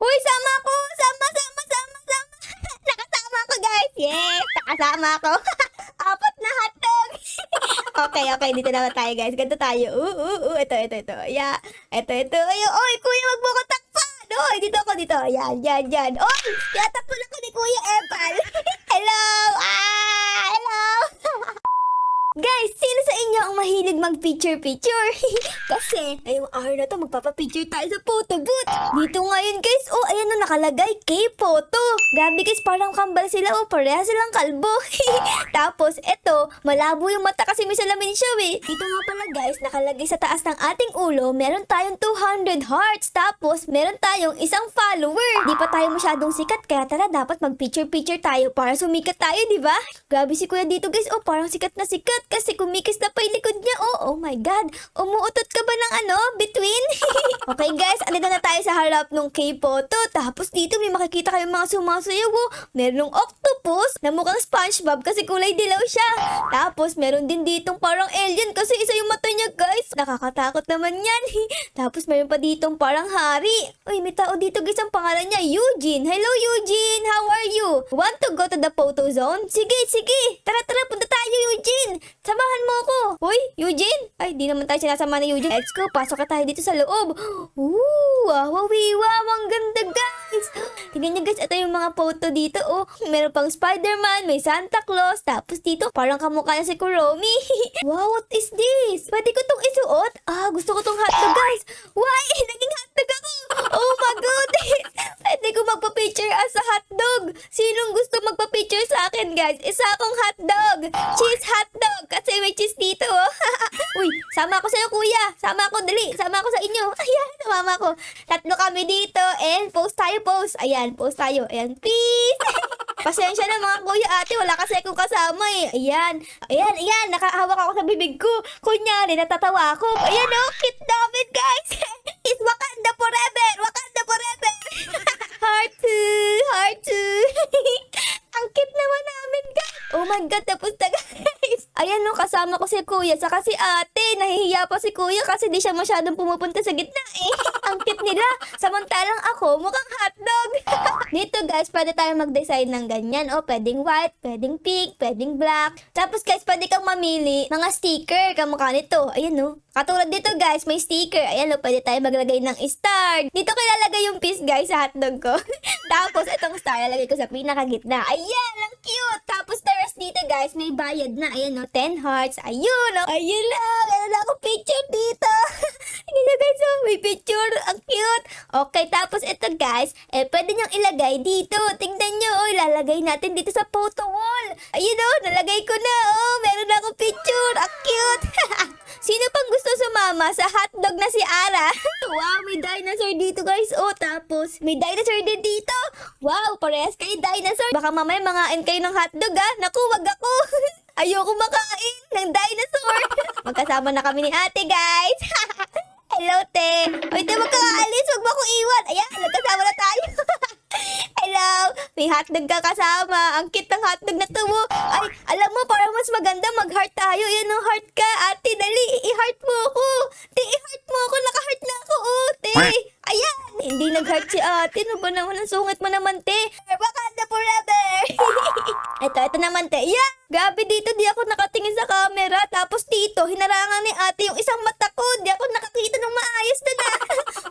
Uy, sama ko! Sama! Nakasama ko, guys! Yes! Nakasama ko! Apat na hotdog! Okay, dito naman tayo, guys. Ganito tayo. Ito. Yeah. Ito. Oy, kuya, wag mo ko takpan! Oy, dito ako, dito. Yan. Oy, yatakpan ako ni Kuya Epal. Hello! Hello! Guys, sino sa inyo ang mahilig mag-picture-picture? Kasi, ngayong araw na to, magpapapicture tayo sa photo booth. Dito ngayon, guys, ayan nakalagay, K-photo. Grabe, guys, parang kambal sila, pareha silang kalbo. Tapos, eto, malabo yung mata kasi may salamin siya, Dito nga pala, guys, nakalagay sa taas ng ating ulo, meron tayong 200 hearts. Tapos, meron tayong isang follower. Di pa tayo masyadong sikat, kaya tara, dapat mag-picture-picture tayo para sumikat tayo, di ba? Grabe si Kuya dito, guys, parang sikat na sikat. Kasi kumikis na pa yung likod niya. Oh my God. Umuutot ka ba ng between? Okay guys, andito na tayo sa harap ng K-photo. Tapos dito may makikita kayong mga sumasayaw. Meron ng octopus na mukhang SpongeBob kasi kulay dilaw siya. Tapos meron din ditong parang alien kasi isa yung mata niya, guys. Nakakatakot naman yan. Tapos meron pa ditong parang hari. Uy, may tao dito, guys. Ang pangalan niya, Eugene. Hello, Eugene. How are you? Want to go to the photo zone? Sige. Tara, punta tayo, Eugene. Samahan mo ako. Hoy, Eugene? Ay, di naman tayo sinasama ni Eugene. Let's go, pasok ka tayo dito sa loob. Wow, ang ganda, guys. Tingnan niyo, guys, ito yung mga photo dito. Meron pang Spider-Man, may Santa Claus. Tapos dito, parang kamukha niya si Kuromi. Wow, what is this? Pwede ko tong isuot? Gusto ko tong hotdog, guys. Why? Naging hotdog ako. Oh my goodness. Pwede ko magpa-picture as a hotdog. Sinong gusto magpa-picture sa akin, guys? Isa akong hotdog. Cheese hotdog. Kasi may cheese dito, Uy, sama ako sa'yo, kuya. Sama ako, dali. Sama ako sa inyo. Ayan, sumama ko. Tatlo kami dito. And post tayo, post. Ayan, post tayo. Ayan, peace. Pasensya na mga kuya, ate. Wala kasi akong kasama, Ayan. Nakahawak ako sa bibig ko. Kunyari, natatawa ako. Ayan, cute namin, guys. It's Wakanda forever. Heart two. Ang cute naman namin, guys. Oh my God, tapos na, guys. Ayan, kasama ko si kuya, saka si ate. Nahihiya pa si kuya kasi di siya masyadong pumupunta sa gitna, Ang cute nila. Samantalang ako, mukhang hotdog. Dito, guys, pwede tayo mag-design ng ganyan. Pwedeng white, pwedeng pink, pwedeng black. Tapos, guys, pwede kang mamili mga sticker kamukha nito. Ayan, Katulad dito, guys, may sticker. Ayan, pwede tayo maglagay ng star. Dito ko ilalagay yung piece, guys, sa hotdog ko. Tapos, itong star, lalagay ko sa pinakagitna. Ayan, ang cute. Tapos, the rest dito, guys, may bayad na. Ayan, 10 hearts. Ayun, Ayun lang. Meron na ako picture dito. Hindi na, guys, may picture. Ang cute. Okay, tapos ito, guys, pwede niyong ilagay dito. Tingnan niyo, ilalagay natin dito sa photo wall. Ayun, nalagay ko na. Meron na ako picture. Ang cute. Sino pang gusto sumama sa hotdog na si Ara? Wow, may dinosaur dito, guys. Tapos may dinosaur din dito. Wow, parehas kayo dinosaur. Baka mamaya mangain kayo ng hotdog, Naku, wag ako. Ayoko makain ng dinosaur. Magkasama na kami ni ate, guys. Hello, te. Wait, wag ka aalis. Wag mo akong iwan. Ayan, nagkasama na tayo. Hello. May hotdog ka kasama. Ang cute ng hotdog na to. Ay, alam mo, parang mas maganda mag-heart tayo. Yan ang heart ka. Ate, dali. I-heart mo ako. Te, i-heart mo ako. Naka-heart na ako. Te. Ayan. Hindi nag-heart si ate. Ano ba naman? Ang sungit mo naman, te. Wakanda forever. Ito naman, te. Yeah. Grabe dito. Di ako nakatingin sa camera. Tapos dito, hinarangan ni ate yung isang mata ko. Di ako nakakita ng maayos na.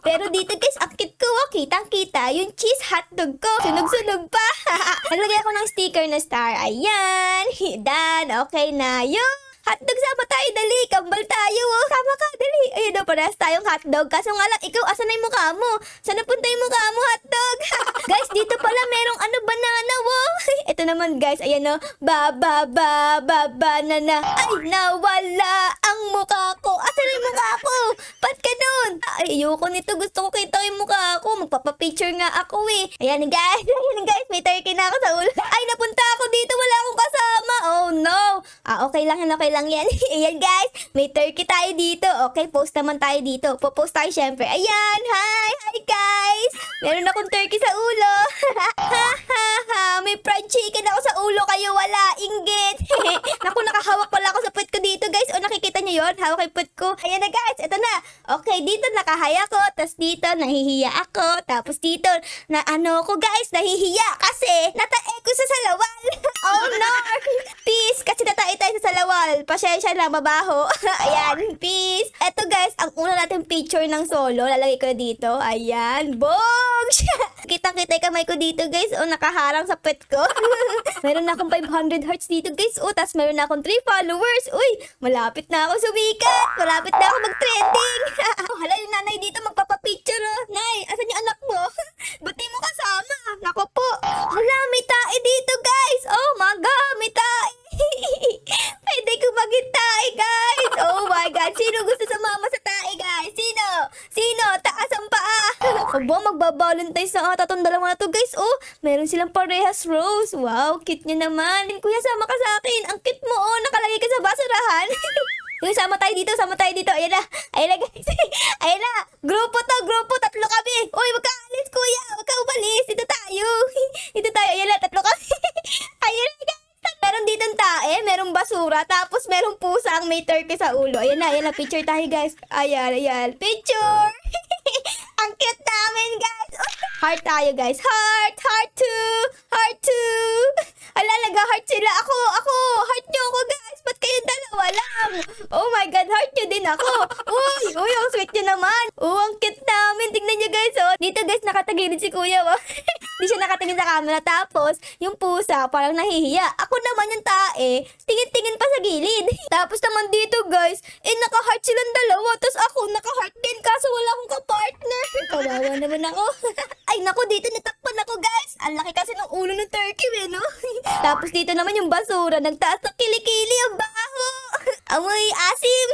Pero dito, guys, ang cute ko. Kitang-kita yung cheese hotdog ko. Sunog-sunog pa. Naglagay ako ng sticker na star. Ayan. Done. Okay na. Yung hotdog, sama tayo. Dali. Kambal tayo. Sama ka. Dali. Ayun, parehas tayong hotdog. Kaso nga lang, ikaw, asan na yung mukha mo? Saan napunta yung mukha mo, hotdog? Guys, dito pala merong banana, Ito naman, guys. Ayan, banana. Ay, nawala ang mukha ko. Asan na yung mukha ko? Ba't ganun? Ay, ayoko nito. Gusto ko kita yung mukha ko. Magpapapicture nga ako, Ayan, guys. May turkey na ako sa ulo. Ay, napunta ako dito. Wala akong kasama. Oh, no. Okay lang yan. Ayan, guys. May turkey tayo dito. Okay, post naman tayo dito. Popost tayo, syempre. Ayan, hi, guys. Meron akong turkey sa ulo. May fried chicken ako sa ulo, kayo wala. Inggit. Naku, nakahawak pala ako sa puwet ko dito, guys. O, nakikita nyo yun? Hawak yung puwet ko. Ayan na, guys. Ito na. Okay, dito nakahaya ko. Tapos dito, nahihiya ako. Tapos dito, na ano ko, guys, nahihiya. Kasi, natae ko sa salawal. Oh, no. Peace. Kasi natae tayo sa salawal. Pasensya na, mabaho. Ayan, peace. Ito, guys, ang una natin picture ng solo. Lalagay ko dito. Ayan. Bong! Kitang-kita yung kamay ko dito, guys. O, nakaharang sa puwet ko. Meron na akong 500 hearts dito, guys. O, tas meron na akong 3 followers. Uy, malapit na ako sumikat. Malapit na ako mag-trending. Hala, yung nanay dito magpapapicture, oh. Nay, asan yung anak mo? Ba't di mo kasama? Nako po. Hala, may tae dito, guys. Oh my God, may tae. Pwede ko maging tae, guys. Oh my God, sino gusto sumama sa tae, guys? Sino? Sino? Taas ang paa. Aba, magbabalentize na ata tong dalawa na to, guys. Oh, meron silang parehas rose. Wow, cute niya naman. Kuya, sama ka sa akin. Ang cute mo, oh. Nakalagay ka sa basurahan. Yung sama tayo dito, sama tayo dito. Ayan na. Ayan na, guys. Ayan na. Grupo to, grupo. Tatlo kami. Uy, wag ka alis, kuya. Wag ka umalis. Dito tayo. Dito tayo. Ayan na, tatlo kami. Ayan na, guys. Meron dito tae, merong basura, tapos merong pusa ang may turkey sa ulo. Ayan na, picture tayo, guys. Ayan, ayan. Picture! Ang cute namin, guys. Heart tayo, guys. Heart! Heart 2! Heart 2! Ala, nag-heart sila. Ako! Heart nyo ako, guys. Ba't kayo dalawa lang? Oh my God, heart nyo din ako. Uy, ang sweet nyo naman. Ang cute namin. Tingnan nyo, guys, oh. Dito, guys, nakatagilid si kuya, oh. Hindi siya nakatingin sa camera. Tapos, yung pusa, parang nahihiya. Ako naman yung tae, tingin-tingin pa sa gilid. Tapos naman dito, guys, naka-heart silang dalawa. Tapos ako, naka-heart din. Kaso wala akong ka-partner. Kawawa naman ako. Ay, naku, dito natakpan ako, guys. Ang laki kasi ng ulo ng turkey, no? Tapos dito naman yung basura. Nagtaas ng kilikili. Ang baho. Amoy asim.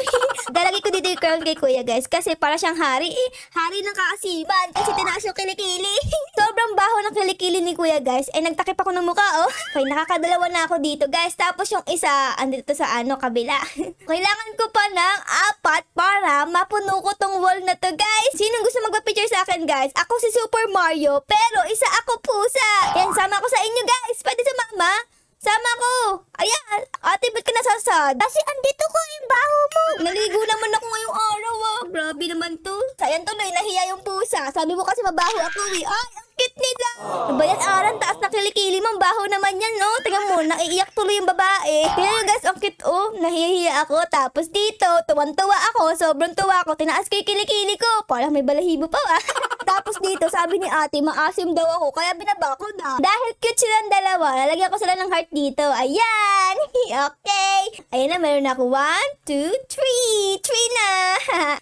Dalagay ko dito yung curl kay kuya, guys. Kasi para siyang hari, Hari ng kaasiman. Kasi tinaas yung kilikili. Sobrang baho ng kilikili ni kuya, guys. Nagtakip ako ng mukha, oh. Okay, nakakadalawa na ako dito, guys. Tapos yung isa, andito sa kabila. Kailangan ko pa ng 4 para mapuno ko tong wall na to, guys. Sinong gusto magpa-picture sa akin, guys? Ako si Super Mario, pero isa ako pusa. Yan, sama ko sa inyo, guys. Pwede sa mama? Sama ko. Ayan. Ate, ba't ka nasasad? Kasi andito ko yung baho mo. Naligo naman ako ngayong araw, ah. Grabe naman to. Sayang tuloy, nahiya yung pusa. Sabi mo kasi mabaho ako, eh. Ay, ang cute nila. Diba yan, Aran? Taas na kilikili mo. Baho naman yan, no? Tingnan mo, naiiyak tuloy yung babae. Tingnan nyo, guys, ang cute, oh. Nahihiya ako. Tapos dito, tuwan-tuwa ako. Sobrang tuwa ako. Tinaas ko yung kilikili ko. Parang may balahibo pa, ah. Tapos dito, sabi ni ate, maasim daw ako. Kaya binaba ko na. Dahil cute silang dalawa, lalagyan ko sila ng heart dito. Ayan. Okay. Ayan na, meron ako. 1, 2, 3. 3 na.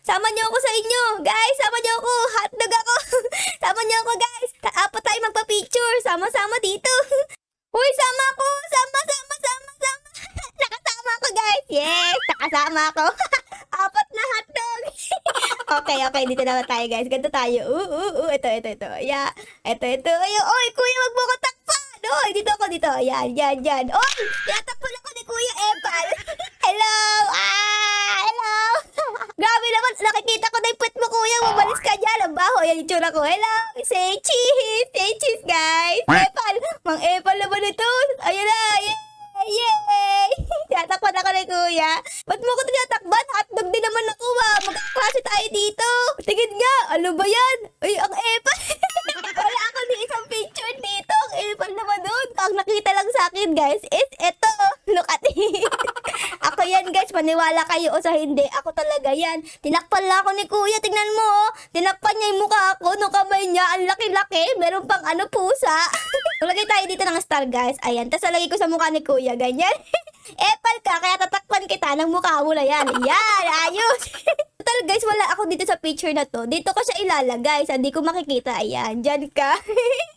Sama niyo ako sa inyo. Guys, sama niyo ako. Hotdog ako. Sama niyo ako, guys. Apat tayo magpa-picture. Sama-sama dito. Uy, sama ako. Sama. Nakasama ako, guys. Yes, nakasama ako. 4 na hotdog. Okay. Dito naman tayo, guys. Ganito tayo. Ito. Yeah. Ito. Oy, kuya, wag mo ko takpan. Oy, dito ako. Yan. Oy, tinatakpan ako ni Kuya Epal. Hello. Hello. Grabe naman. Nakikita ko na yung puwet mo, kuya. Mabalis ka dyan. Ang baho. Yan yung tsura ko. Hello. Say cheese. Say cheese, guys. Epal. Mang Epal naman ito. Ayan na. Yay! Tinatakpan ako ni kuya. Ba't mo ko tinatakban? Hotdog din naman ako, ah. Magkaklase tayo dito. Tingin nga. Ano ba yan? Ay, ang Epal. Wala ako ni isang picture dito. Ang Epal naman doon. Ang nakita lang sa akin, guys, is eto. Look at it. Ako yan, guys. Maniwala kayo o sa hindi. Ako talaga yan. Tinakpan lang ako ni kuya. Tingnan mo, oh. Tinakpan niya yung mukha ko. Nung kamay niya, ang laki-laki. Meron pang pusa. Lagay tayo dito ng star, guys. Ayan. Tapos lagay ko sa mukha ni kuya. Ganyan. Epal ka, kaya tatakpan kita ng mukha mo na yan. Yan, ayos. Total, guys, wala ako dito sa picture na to. Dito ko siya ilalagay. Hindi ko makikita. Ayan, dyan ka.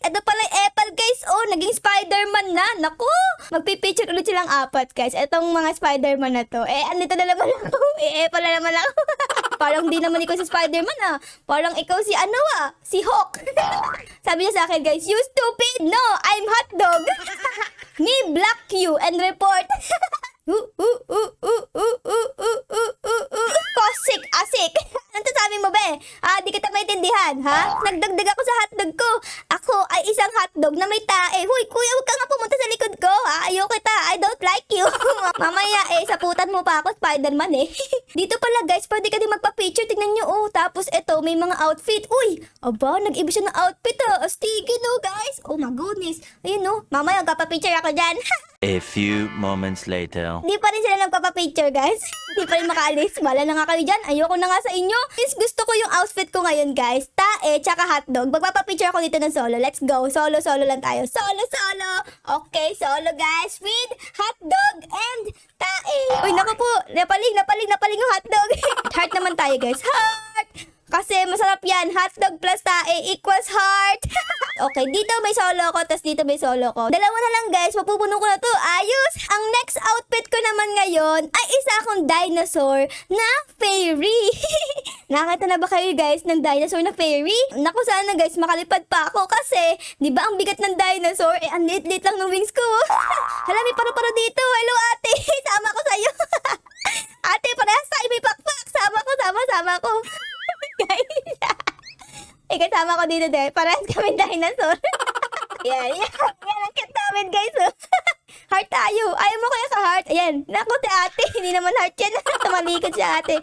Ito pala yung Epal, guys. Oh, naging Spider-Man na. Naku, magpipicture ulit silang 4, guys. Itong mga Spider-Man na to. Andito na naman ako. Epal na naman ako. Parang di naman ikaw si Spider-Man, ah. Parang ikaw si si Hawk. Sabi niya sa akin, guys, you stupid. No, I'm hotdog. Me block you and report. Kosik, asik. Ano sabi mo, be? Di kita maintindihan, ha? Nagdagdag ako sa hotdog ko. Ako ko ay isang hotdog na may tae. Hoy, kuya, huwag ka nga pumunta sa likod ko, ha? Ayaw kita. I don't like you. Mamaya, saputan mo pa ako, Spider-Man, eh. Dito pala, guys, pwede ka din magpa-picture. Tingnan nyo, oh. Tapos, eto, may mga outfit. Uy, aba, nag-iba siya ng outfit, ah. Astigin, oh, guys. Oh, my goodness. Ayun, oh. Mamaya, magpapa-picture ako dyan. A few moments later. Hindi pa rin sila nagpapa-picture, guys. Hindi pa rin makaalis. Bala na nga kayo dyan. Ayoko na nga sa inyo. Since gusto ko yung outfit ko ngayon, guys. Tae, tsaka hotdog. Magpapa-picture ako dito ng solo. Let's go. Solo lang tayo. Solo. Okay, solo, guys. With hotdog and tae. Uy, naku po. Napaling yung hotdog. Heart naman tayo, guys. Heart! Kasi masarap yan. Hotdog plus tae equals heart. Okay, dito may solo ko, tas dito may solo ko. Dalawa na lang, guys. Mapupuno ko na to. Ayos! Ang next outfit ko naman ngayon ay isa akong dinosaur na fairy. Nakita na ba kayo, guys, ng dinosaur na fairy? Naku, sana, guys, makalipad pa ako kasi, di ba ang bigat ng dinosaur? Ang lit-lit lang ng wings ko. Hala, may paru-paro dito. Hello, ate. Sama ko sa'yo. Ate, parehas tayo may pakpak. Sama ko. Guys. Kasama ko dito din. Parehas kami dinosaur. Yan ang cute namin, guys. Heart tayo. Ayaw mo kaya ka heart? Ayan. Naku, si ate. Hindi naman heart yan. Tumalikod si ate.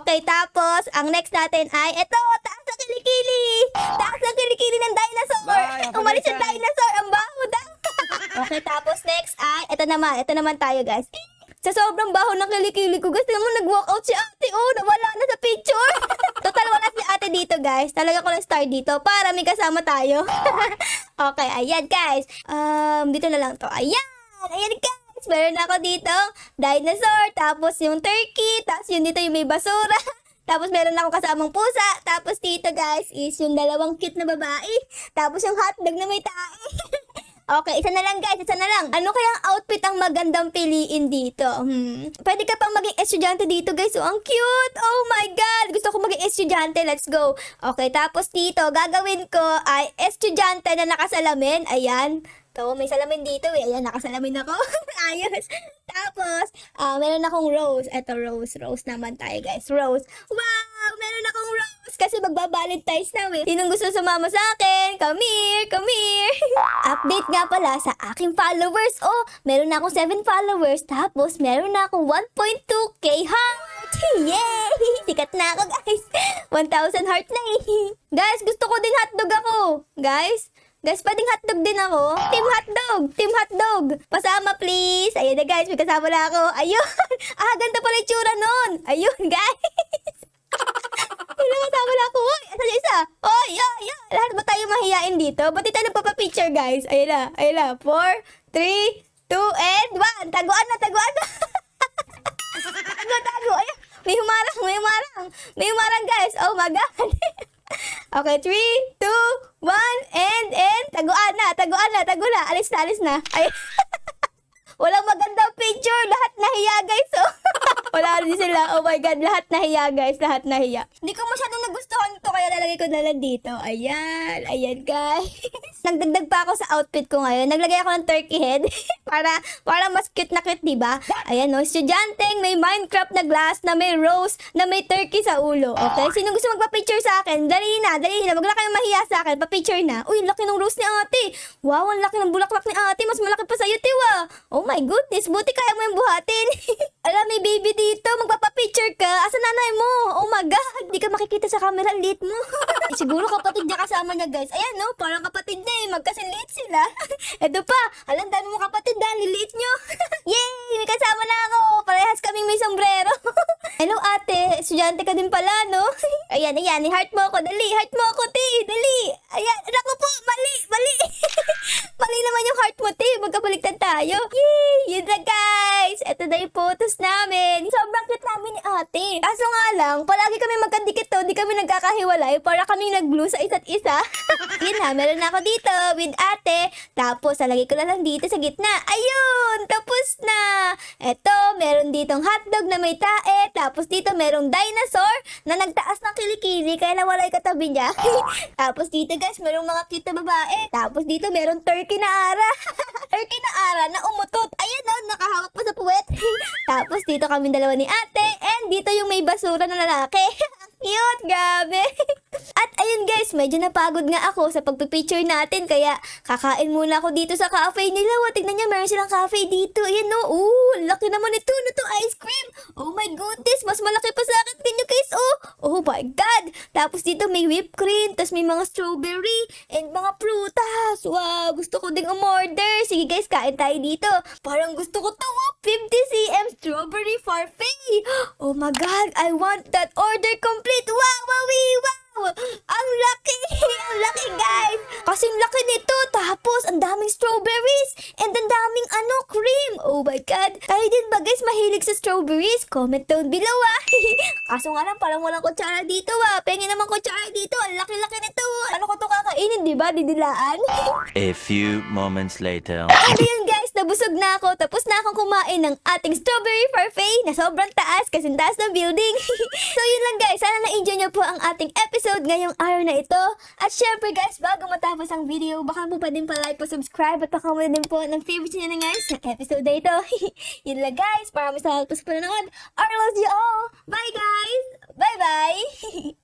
Okay, tapos, ang next natin ay, eto, taas ng kilikili. Taas ng kilikili ng dinosaur. Umalis yung dinosaur. Ang baho daw. Okay, tapos next ay, eto naman tayo, guys. Sa sobrang baho ng kilikili ko, guys, tingnan mo, nag-walk out si ate. Oh, nawala na sa picture. Total, wala si ate dito, guys. Talaga ko lang star dito para may kasama tayo. Okay, ayan, guys. Dito na lang to. Ayan, guys. Meron ako dito, dinosaur, tapos yung turkey, tapos yun dito yung may basura. Tapos meron ako kasamang pusa. Tapos dito, guys, is yung dalawang cute na babae. Tapos yung hotdog na may tae. Okay, isa na lang, guys. Ano kayang outfit ang magandang piliin dito? Pwede ka pang maging estudyante dito, guys. Oh, ang cute! Oh my God! Gusto ko maging estudyante. Let's go. Okay, tapos dito, gagawin ko ay estudyante na nakasalamin. Ayan. To, may salamin dito eh. Ayan, nakasalamin ako. Ayos. Tapos, meron akong rose. Eto, rose. Rose naman tayo, guys. Rose. Wow! Meron akong rose. Kasi magbabalentize na eh. Sinong gusto sumama sa akin? Come here. Update nga pala sa aking followers. Oh, meron na akong 7 followers. Tapos, meron na akong 1.2k heart. Yay! Sikat na ako, guys. 1,000 heart na eh. Guys, gusto ko din hotdog ako. Guys, pwedeng hotdog din ako. Team hotdog. Pasama, please. Ayan na, guys. May kasama na ako. Ayun. Ganda pala yung tsura nun. Ayun, guys. Ayun, kasama na ako. Uy, asan yung isa? Oh, yeah. Lahat ba tayo mahihain dito? Ba't di tayo nagpapapicture, guys? Ayun na. 4, 3, 2, and 1. Taguan na. Tago. Ayun. May humarang, guys. Oh my God. Okay, 3, 2, 1, and, taguan na. Alis na. Ay, walang magandang picture. Lahat nahiya, guys. Oh. Wala rin sila. Oh my God, lahat nahiya, guys. Hindi ko masyadong nagustuhan ito, kaya lalagay ko na lang dito. Ayan, guys. Nagdagdag pa ako sa outfit ko ngayon. Naglagay ako ng turkey head. para mas cute na cute, diba? Ayan, no. Estudyanteng may Minecraft na glass na may rose na may turkey sa ulo. Okay? Sino gusto magpa-picture sa akin? Dali na. Wag na kayong mahiya sa akin. Pa-picture na. Uy, laki ng rose ni ate. Wow, ang laki ng bulaklak ni ate. Mas malaki pa sa'yo, tiwa. Oh my goodness. Buti kaya mo yung buhatin. Alam, may baby dito. Magpapa-picture ka. Asa nanay mo? Oh my God. Hindi ka makikita sa camera. Lit mo. Siguro kapatid niya kasama niya, guys. Ayan, no. Parang kapatid niya eh. Magkasiliit sila. Eto pa. Alam, dami mo kapatid dahil liliit nyo. Yay! May kasama na ako. Parehas kaming may sombrero. Hello, ate. Estudyante ka din pala, no? Ayan. Heart mo ako. Dali. Heart mo ako, ti. Dali. Ayan. Naku po. Mali. Mali naman yung heart mo, ti. Magkabaligtad tayo. Yay! Yun na, guys. Eto na yung photos namin. Sobrang cute namin ni ate. Kaso nga lang, palagi kami magkadikit to. Di kami nagkakahiwalay. Para kami nag-glue sa isa't isa. Yun na. Meron na ako dito with ate. Tapos, lalagay ko na lang dito sa gitna. Ayun! Tapos na! Eto, meron ditong hotdog na may tae. Tapos dito, merong dinosaur na nagtaas ng kilikili kaya nawala yung katabi niya. Tapos dito, guys, merong mga cute na babae. Tapos dito, meron turkey na ara. Turkey na ara na umutot. Ayan, no, nakahawak pa sa puwet. Tapos dito kami dalawa ni ate. And dito yung may basura na lalaki. Cute, grabe. At ayun guys, medyo napagod nga ako sa pagpipicture natin kaya kakain muna ako dito sa cafe nila. Tignan niya, meron silang cafe dito. Ayan no, laki naman ito na to ice cream. Oh my goodness, mas malaki pa sa akin. Tingnan guys, oh my god. Tapos dito may whipped cream, tapos may mga strawberry and mga prutas. Wow, gusto ko ding umorder. Sige guys, kain tayo dito. Parang gusto ko to, 50 cm strawberry parfait. Oh my god, I want that order complete. Wow, wow. Ang laki! Ang laki, guys! Kasing laki nito, tapos ang daming strawberries and ang daming cream. Oh my god! Kayo din ba guys mahilig sa strawberries? Comment down below Kaso nga lang, parang walang kutsara dito Pengen naman kutsara dito. Ang laki-laki nito. Ano ko to kakainin, di ba? Didilaan. A few moments later. And yun guys, nabusog na ako. Tapos na akong kumain ng ating strawberry parfait na sobrang taas kasi taas ng building. So yun lang guys, sana na-enjoy nyo po ang ating episode ngayong araw na ito. At syempre guys, bago matapos ang video, baka po pa din pa-like po, subscribe at baka mo din po ng favorite nyo na guys sa episode na ito. Yun lang guys, maraming salamat po sa panonood. I love you all. Bye guys! Bye-bye!